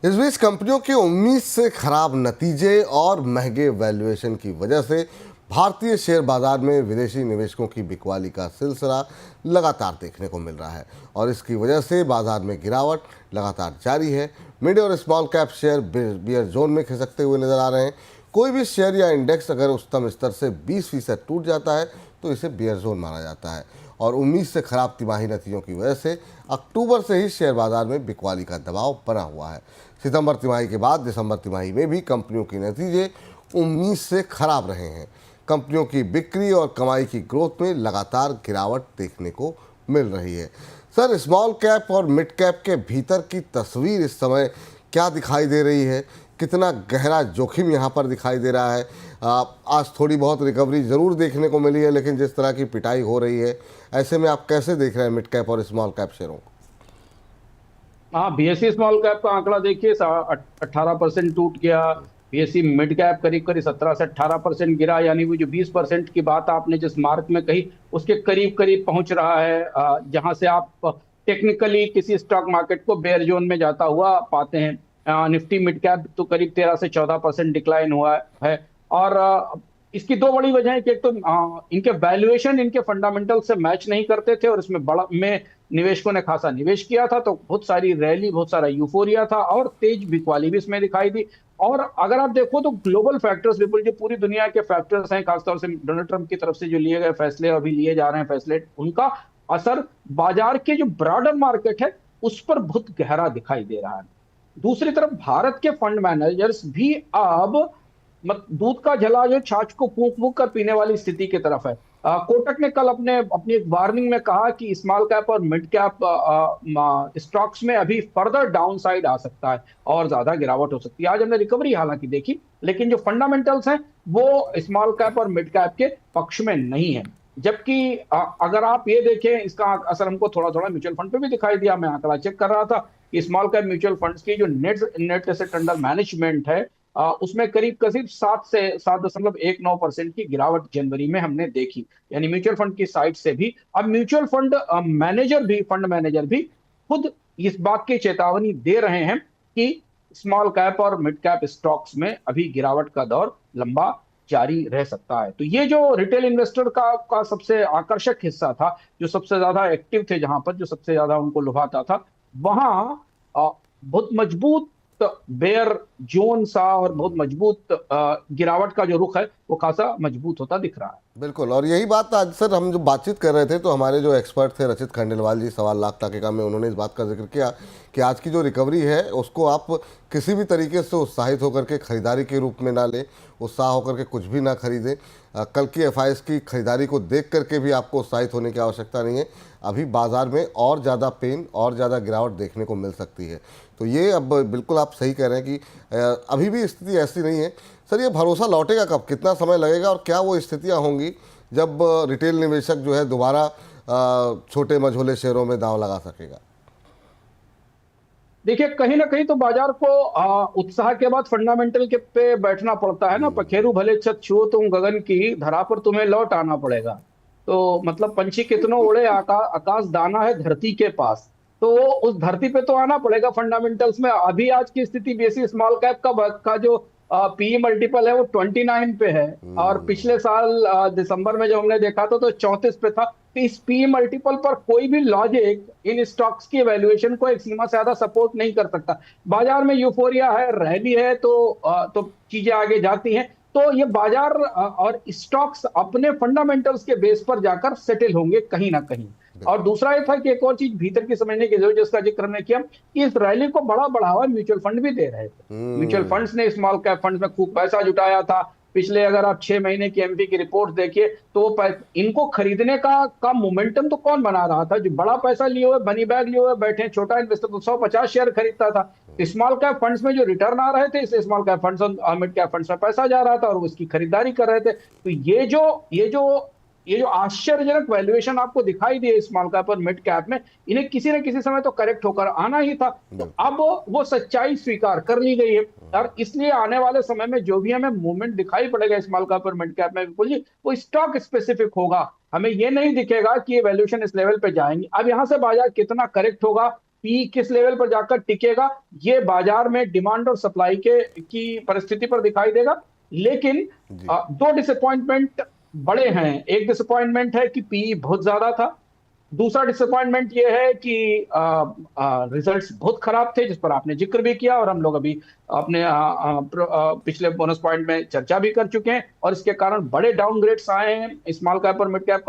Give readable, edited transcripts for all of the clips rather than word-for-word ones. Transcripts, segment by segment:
इस बीच कंपनियों की उम्मीद से खराब नतीजे और महंगे वैल्यूएशन की वजह से भारतीय शेयर बाजार में विदेशी निवेशकों की बिकवाली का सिलसिला लगातार देखने को मिल रहा है और इसकी वजह से बाजार में गिरावट लगातार जारी है। मिड और small cap share bear zone में खिसकते हुए नजर आ रहे हैं। कोई भी शेयर या इंडेक्स अगर उच्चतम स्तर से 20% टूट जाता है तो इसे बियर जोन माना जाता है और उम्मीद से खराब तिमाही नतीजों की वजह से अक्टूबर से ही शेयर बाजार में बिकवाली का दबाव बना हुआ है। सितंबर तिमाही के बाद दिसंबर तिमाही में भी कंपनियों के नतीजे उम्मीद से खराब रहे हैं। कंपनियों की बिक्री और कमाई की ग्रोथ में लगातार गिरावट देखने को मिल रही है। सर, स्मॉल कैप और मिड कैप के भीतर की तस्वीर इस समय क्या दिखाई दे रही है? कितना गहरा जोखिम यहाँ पर दिखाई दे रहा है? आज थोड़ी बहुत रिकवरी ज़रूर देखने को मिली है, लेकिन जिस तरह की पिटाई हो रही है, ऐसे में आप कैसे देख रहे हैं मिड कैप और स्मॉल कैप शेयरों को? हाँ, बीएससी स्मॉल कैप का आंकड़ा देखिए 18% टूट गया। बीएससी मिड कैप करीब करीब 17 से 18% गिरा, यानी वो जो 20% की बात आपने जिस मार्क में कही उसके करीब करीब पहुंच रहा है, जहां से आप टेक्निकली किसी स्टॉक मार्केट को बेयर जोन में जाता हुआ पाते हैं। निफ्टी मिड कैप तो करीब 13 से 14% डिक्लाइन हुआ है। और इसकी दो बड़ी वजह है कि एक तो इनके वैल्यूएशन इनके फंडामेंटल से मैच नहीं करते थे और इसमें बड़ा में निवेशकों ने खासा निवेश किया था, तो बहुत सारी रैली, बहुत सारा यूफोरिया था और तेज बिकवाली भी इसमें दिखाई दी। और अगर आप देखो तो ग्लोबल फैक्टर्स, बिल्कुल जो पूरी दुनिया के फैक्टर्स हैं, खासतौर से डोनाल्ड ट्रंप की तरफ से जो लिए गए फैसले, अभी लिए जा रहे हैं फैसले, उनका असर बाजार के जो ब्रॉडर मार्केट है उस पर बहुत गहरा दिखाई दे रहा है। दूसरी तरफ भारत के फंड मैनेजर्स भी अब दूध का जला जो छाछ को फूंक फूंक कर पीने वाली स्थिति की तरफ है। कोटक ने कल अपनी एक वार्निंग में कहा कि स्मॉल कैप और मिड कैप स्टॉक्स में अभी फर्दर डाउन साइड आ सकता है और ज्यादा गिरावट हो सकती है। आज हमने रिकवरी हालांकि देखी, लेकिन जो फंडामेंटल्स हैं वो स्मॉल कैप और मिड कैप के पक्ष में नहीं है। जबकि अगर आप ये देखें, इसका असर हमको थोड़ा थोड़ा म्यूचुअल फंड पे भी दिखाई दिया। मैं आंकड़ा चेक कर रहा था कि स्मॉल कैप म्यूचुअल फंड्स की जो नेट एसेट अंडर मैनेजमेंट है, उसमें करीब करीब 7 से 7.19% की गिरावट जनवरी में हमने देखी, यानी म्यूचुअल फंड की साइड से भी। अब म्यूचुअल फंड मैनेजर भी खुद इस बात की चेतावनी दे रहे हैं कि स्मॉल कैप और मिड कैप स्टॉक्स में अभी गिरावट का दौर लंबा जारी रह सकता है। तो ये जो रिटेल इन्वेस्टर का सबसे आकर्षक हिस्सा था, जो सबसे ज्यादा एक्टिव थे, जहां पर जो सबसे ज्यादा उनको लुभाता था, वहां बहुत मजबूत बेयर जोन सा और बहुत मजबूत गिरावट का जो रुख है वो खासा मजबूत होता दिख रहा है। बिल्कुल, और यही बात आज सर हम जो बातचीत कर रहे थे तो हमारे जो एक्सपर्ट थे रचित खंडेलवाल जी, 1.25 लाख टाके में, उन्होंने इस बात का जिक्र किया कि आज की जो रिकवरी है उसको आप किसी भी तरीके से उत्साहित होकर के खरीदारी के रूप में ना लें, उत्साह होकर के कुछ भी ना खरीदें। कल की एफआईएस की खरीदारी को देख करके भी आपको उत्साहित होने की आवश्यकता नहीं है। अभी बाजार में और ज़्यादा पेन और ज़्यादा गिरावट देखने को मिल सकती है। तो ये अब बिल्कुल आप सही कह रहे हैं कि अभी भी स्थिति ऐसी नहीं है। सर, ये भरोसा लौटेगा कब, कितना समय लगेगा और क्या वो स्थितियां होंगी जब रिटेल निवेशक जो है दोबारा छोटे मझोले शेयरों में दांव लगा सकेगा? देखिए, कहीं ना कहीं तो बाजार को उत्साह के बाद फंडामेंटल के पे बैठना पड़ता है ना। पखेरु भले छत छुओ तुम गगन की, धरा पर तुम्हें लौट आना पड़ेगा। तो मतलब पंछी कितनों उड़े, आकाश दाना है धरती के पास, तो वो उस धरती पे तो आना पड़ेगा फंडामेंटल्स में। अभी आज की स्थिति बीएसई स्मॉल कैप का जो पीई मल्टीपल है वो 29 पे है, और पिछले साल दिसंबर में जब हमने देखा था तो 34 पे था। तो इस पीई मल्टीपल पर कोई भी लॉजिक इन स्टॉक्स की वैल्यूएशन को एक सीमा से ज्यादा सपोर्ट नहीं कर सकता। बाजार में यूफोरिया है, रैली है, तो चीजें आगे जाती हैं। तो ये बाजार और स्टॉक्स अपने फंडामेंटल्स के बेस पर जाकर सेटल होंगे कहीं ना कहीं। और दूसरा ये था कि एक और चीज भीतर की समझने की जरूरत, जिसका जिक्र हमने किया, कि इस रैली को बड़ा बढ़ावा म्यूचुअल फंड भी दे रहे थे। म्यूचुअल फंड्स ने स्मॉल कैप फंड्स में खूब पैसा जुटाया था। पिछले अगर आप 6 महीने की एमपी की रिपोर्ट देखिए तो इनको खरीदने का मोमेंटम तो कौन बना रहा था? जो बड़ा पैसा लिए हुए, मनी बैग लिए हुए बैठे छोटा इन्वेस्टर तो 150 शेयर खरीदता था। स्मॉल कैप फंड्स में जो रिटर्न आ रहे थे, इसलिए स्मॉल कैप फंड्स और मिड कैप फंड्स में पैसा जा रहा था और वो इसकी खरीदारी कर रहे थे। तो ये जो आश्चर्यजनक वैल्यूएशन आपको दिखाई दिए स्मॉल कैप और मिड कैप में, इन्हें किसी न किसी समय तो करेक्ट होकर आना ही था। तो अब वो सच्चाई स्वीकार कर ली गई है, और इसलिए आने वाले समय में जो भी हमें मूवमेंट दिखाई पड़ेगा स्मॉल कैप और मिड कैप में, बिल्कुल जी वो स्टॉक स्पेसिफिक होगा। हमें ये नहीं दिखेगा कि ये वैल्यूएशन इस लेवल पे जाएंगे। अब यहां से बाजार कितना करेक्ट होगा पी किस लेवल पर जाकर टिकेगा, ये बाजार में डिमांड और सप्लाई के की परिस्थिति पर दिखाई देगा। लेकिन जी। दो डिसअपॉइंटमेंट बड़े हैं। एक डिसअपॉइंटमेंट है कि पी बहुत ज्यादा था। दूसरा डिसअपॉइंटमेंट ये है कि रिजल्ट्स बहुत खराब थे, जिस पर आपने जिक्र भी किया और हम लोग अभी अपने पिछले बोनस पॉइंट में चर्चा भी कर चुके हैं। और इसके कारण बड़े डाउनग्रेड्स आए हैं स्मॉल कैप और मिड कैप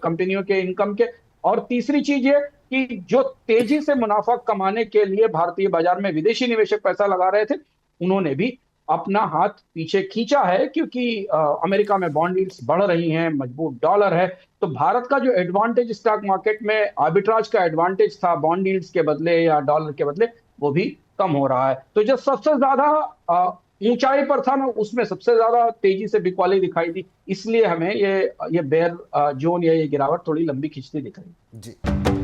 कंपनियों के इनकम के। और तीसरी चीज ये कि जो तेजी से मुनाफा कमाने के लिए भारतीय बाजार में विदेशी निवेशक पैसा लगा रहे थे, उन्होंने भी अपना हाथ पीछे खींचा है, क्योंकि अमेरिका में बॉन्ड यील्ड्स बढ़ रही हैं, मजबूत डॉलर है। तो भारत का जो एडवांटेज स्टॉक मार्केट में आर्बिट्राज का एडवांटेज था बॉन्ड यील्ड्स के बदले या डॉलर के बदले, वो भी कम हो रहा है। तो जो सबसे ज्यादा ऊंचाई पर था ना, उसमें सबसे ज्यादा तेजी से बिकवाली दिखाई दी। इसलिए हमें ये बेयर जोन या ये गिरावट थोड़ी लंबी खिंचती दिख रही है। जी।